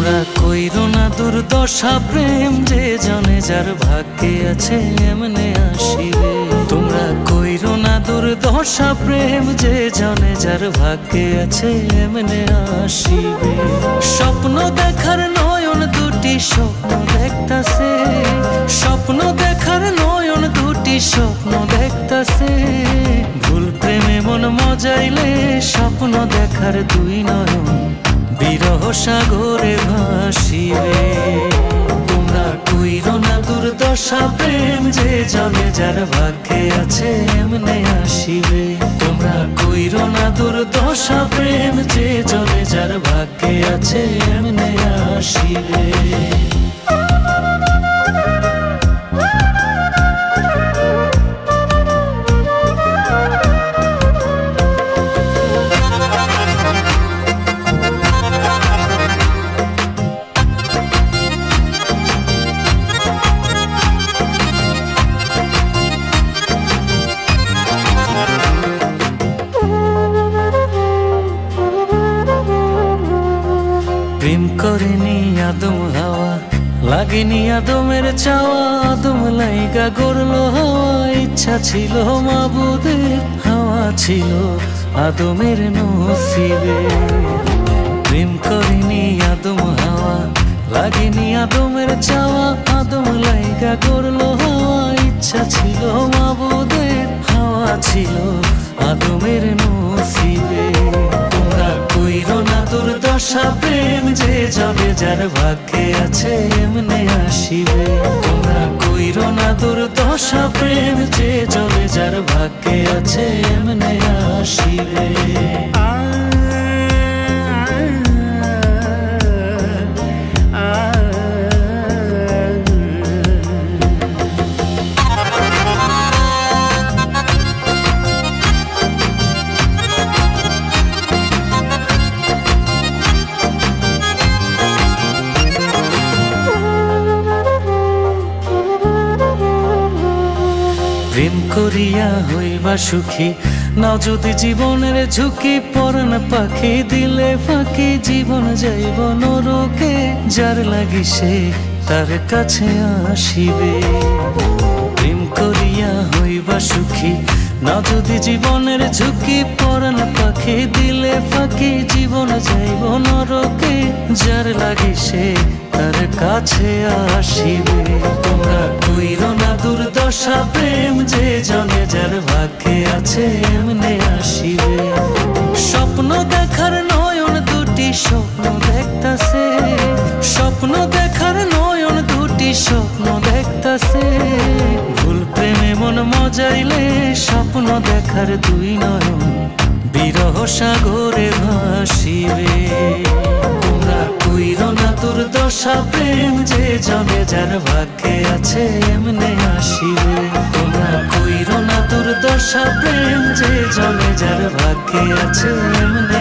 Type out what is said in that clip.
তোমরা কইরো না দুর্দশা প্রেম যে জনে যার ভাগ্যে আছে এমনে আসিবে। তোমরা কইরো না দুর্দশা প্রেম যে জনে যার ভাগ্যে আছে এমনে আসিবে। স্বপ্ন দেখার নয়ন দুটি স্বপ্ন দেখতাছে, স্বপ্ন দেখার নয়ন দুটি স্বপ্ন দেখতাছে। ভুল প্রেমে মন মজাইলে স্বপ্ন দেখার দুই নয়ন বিরহ সাগরে ভাসিবে। তোমরা কইরো না দুর্দশা প্রেম যে জনে যার ভাগ্যে আছে এমনে আসিবে। তোমরা কইরো না দুর্দশা প্রেম যে জনে যার ভাগ্যে আছে এমনে আসিবে। প্রেম করেনি আদম হাওয়া, লাগেনি আদমের চাওয়া, আদম লাইগা গড়লো হাওয়া। ইচ্ছা ছিল মাবুদের, হাওয়া ছিল আদমের নসিবে। প্রেম করেনি আদম হাওয়া, লাগেনি আদমের চাওয়া, আদম লাইগা গড়লো হাওয়া। ইচ্ছা ছিল মাবুদের, হাওয়া ছিল আদমের নসিবে। তোমরা কইরো না দুর্দশা প্রেম যে জনে যার ভাগ্যে আছে এমনে আসিবে। তোমরা কইরো না দুর্দশা প্রেম যে জনে যার ভাগ্যে আছে এমনে আসিবে। প্রেম করিয়া হইবা সুখী, নাও যদি জীবনের ঝুঁকি। পরাণ পাখি দিলে ফাঁকি, জীবন যাইব নরকে। যার লাগি সে তার কাছে আসিবে। প্রেম করিয়া হইবা সুখী, নাও যদি জীবনের ঝুঁকি। পরাণ পাখি দিলে ফাঁকি, জীবন যাইব নরকে। যার লাগি সে তার কাছে আসিবে। তোমরা কইরো না দুর্দশা প্রেম যে জনে যার ভাগ্যে আছে এমনে আসিবে। স্বপ্ন দেখার নয়ন দুটি স্বপ্ন দেখতাছে, স্বপ্ন দেখার নয়ন দুটি স্বপ্ন দেখতাছে। ভুল প্রেমে মন মজাইলে স্বপ্ন দেখার দুই নয়ন বিরহ সাগরে ভাসিবে। তোমরা কইরো না দুর্দশা প্রেম যে জনে যার ভাগ্যে আছে এমনে আসিবে। তোমরা কইরো না দুর্দশা প্রেম যে জনে যার ভাগ্যে আছে এমনে